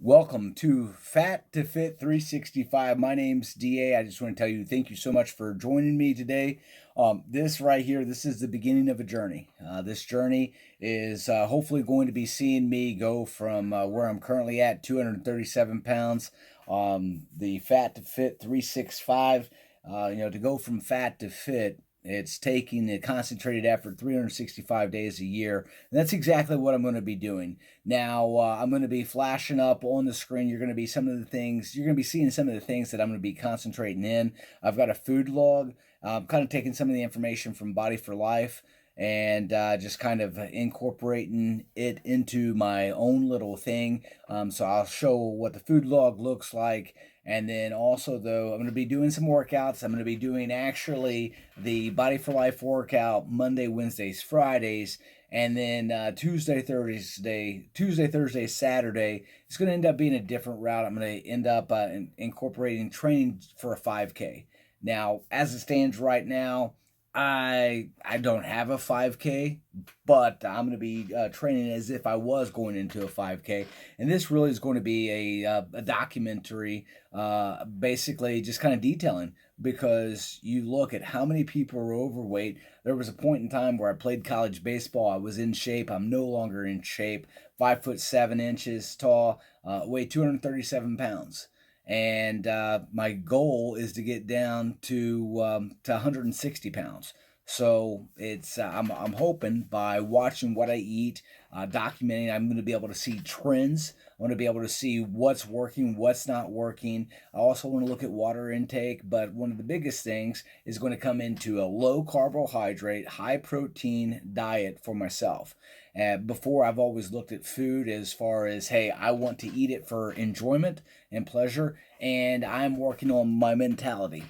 Welcome to Fat to Fit 365. My name's DA. I just want to tell you thank you so much for joining me today. This right here, this is the beginning of a journey. This journey is hopefully going to be seeing me go from where I'm currently at, 237 pounds, the Fat to Fit 365. To go from fat to fit, it's taking a concentrated effort 365 days a year. And that's exactly what I'm going to be doing. Now, I'm going to be flashing up on the screen. You're going to be seeing some of the things that I'm going to be concentrating in. I've got a food log. I'm kind of taking some of the information from Body for Life and just kind of incorporating it into my own little thing. So I'll show what the food log looks like. And then also, though, I'm going to be doing some workouts. I'm going to be doing actually the Body for Life workout Monday, Wednesdays, Fridays. And then Tuesday, Thursday, Saturday, it's going to end up being a different route. I'm going to end up incorporating training for a 5K. Now, as it stands right now, I don't have a 5K, but I'm going to be training as if I was going into a 5K. And this really is going to be a documentary, basically just kind of detailing, because you look at how many people are overweight. There was a point in time where I played college baseball. I was in shape. I'm no longer in shape. 5'7" tall, weigh 237 pounds. And my goal is to get down to 160 pounds. So I'm hoping by watching what I eat, documenting, I'm going to be able to see trends. I want to be able to see what's working, what's not working. I also want to look at water intake, but one of the biggest things is going to come into a low carbohydrate, high protein diet for myself. Before, I've always looked at food as far as, hey, I want to eat it for enjoyment and pleasure, and I'm working on my mentality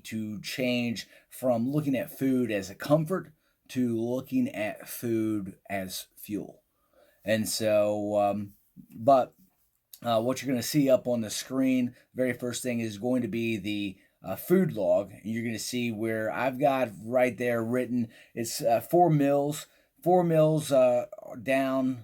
to change from looking at food as a comfort to looking at food as fuel. And so, but what you're going to see up on the screen, very first thing is going to be the food log. You're going to see where I've got right there written, it's 4 meals down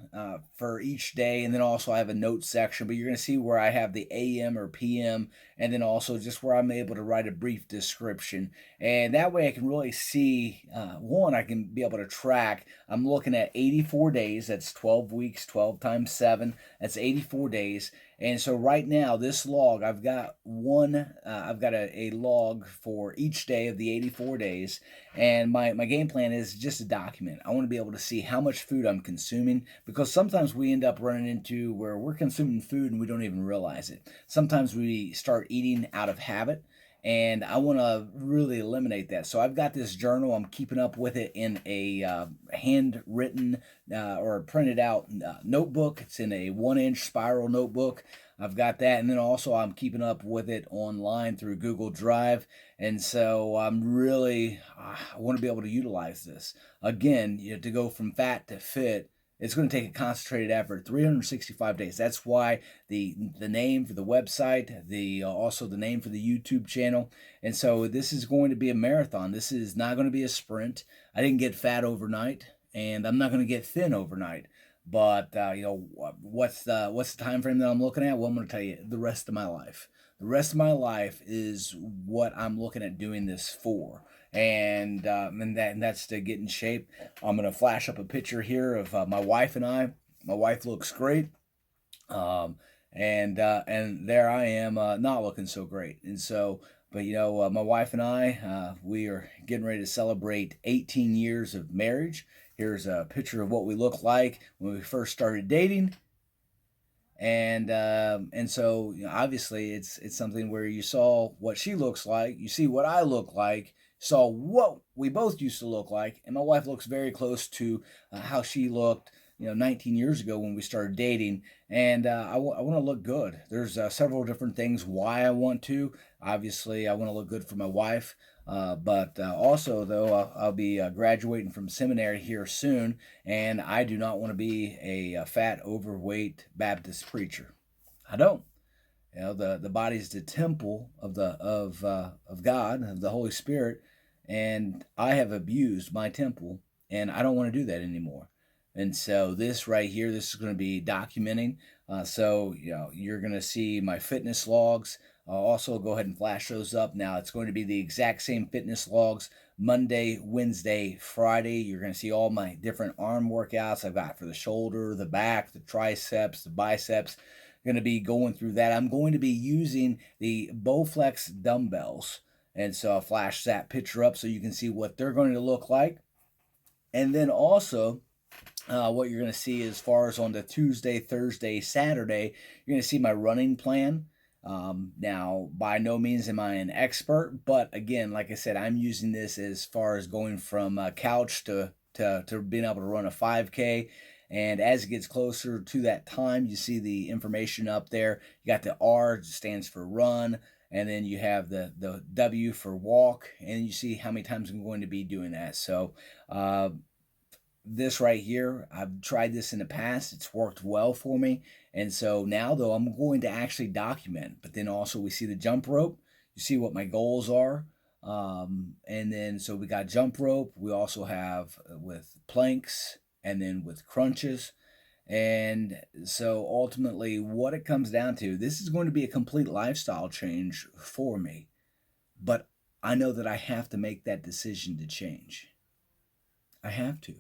for each day, and then also I have a notes section. But you're going to see where I have the AM or PM, and then also just where I'm able to write a brief description. And that way I can really see, one, I can be able to track. I'm looking at 84 days. That's 12 weeks, 12 times 7. That's 84 days. And so right now, this log, I've got a log for each day of the 84 days. And my game plan is just to document. I want to be able to see how much food I'm consuming, because sometimes we end up running into where we're consuming food and we don't even realize it. Sometimes we start eating out of habit, and I want to really eliminate that. So I've got this journal. I'm keeping up with it in a handwritten or printed out notebook. It's in a 1-inch spiral notebook. I've got that, and then also I'm keeping up with it online through Google Drive. And so I want to be able to utilize this again. To go from fat to fit, it's going to take a concentrated effort, 365 days. That's why the name for the website, the also the name for the YouTube channel. And so this is going to be a marathon. This is not going to be a sprint. I didn't get fat overnight, and I'm not going to get thin overnight. But what's the time frame that I'm looking at? Well, I'm going to tell you the rest of my life. The rest of my life is what I'm looking at doing this for, and that's to get in shape. I'm gonna flash up a picture here of my wife and I. My wife looks great, um, and there I am, not looking so great. And so, but my wife and I, we are getting ready to celebrate 18 years of marriage. Here's a picture of what we looked like when we first started dating. And so obviously it's something where you saw what she looks like, you see what I look like, saw what we both used to look like, and my wife looks very close to how she looked 19 years ago when we started dating. And I want to look good. There's several different things why I want to. Obviously, I want to look good for my wife, but also, though, I'll be graduating from seminary here soon, and I do not want to be a fat, overweight Baptist preacher. I don't. The body's the temple of God, of the Holy Spirit, and I have abused my temple, and I don't want to do that anymore. And so this right here, this is going to be documenting. So, you're going to see my fitness logs. I'll also go ahead and flash those up. Now, it's going to be the exact same fitness logs Monday, Wednesday, Friday. You're going to see all my different arm workouts I've got for the shoulder, the back, the triceps, the biceps. Going to be going through that. I'm going to be using the Bowflex dumbbells. And so I'll flash that picture up so you can see what they're going to look like. And then also, what you're going to see as far as on the Tuesday, Thursday, Saturday, you're going to see my running plan. Now, by no means am I an expert, but again, like I said, I'm using this as far as going from couch to being able to run a 5K. And as it gets closer to that time, you see the information up there. You got the R, stands for run, and then you have the W for walk, and you see how many times I'm going to be doing that. So, this right here, I've tried this in the past. It's worked well for me. And so now, though, I'm going to actually document. But then also we see the jump rope. You see what my goals are. And then so we got jump rope. We also have with planks and then with crunches. And so ultimately what it comes down to, this is going to be a complete lifestyle change for me. But I know that I have to make that decision to change. I have to.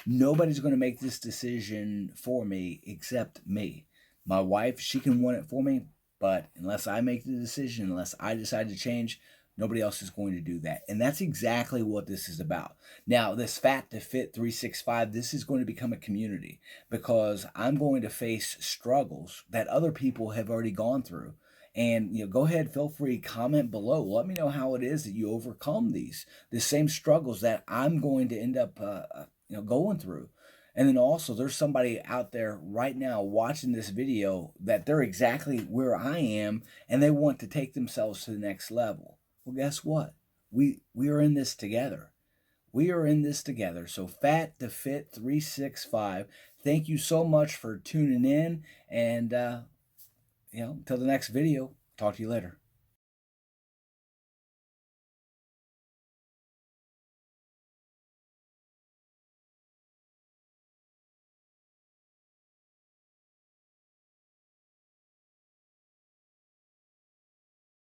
Nobody's going to make this decision for me except me. My wife, she can want it for me, but unless I make the decision, unless I decide to change, nobody else is going to do that. And that's exactly what this is about. Now, this Fat to Fit 365, this is going to become a community because I'm going to face struggles that other people have already gone through. And go ahead, feel free, comment below. Let me know how it is that you overcome the same struggles that I'm going to end up going through. And then also there's somebody out there right now watching this video that they're exactly where I am and they want to take themselves to the next level. Well, guess what? We are in this together. We are in this together. So Fat to Fit 365. Thank you so much for tuning in, and until the next video, talk to you later.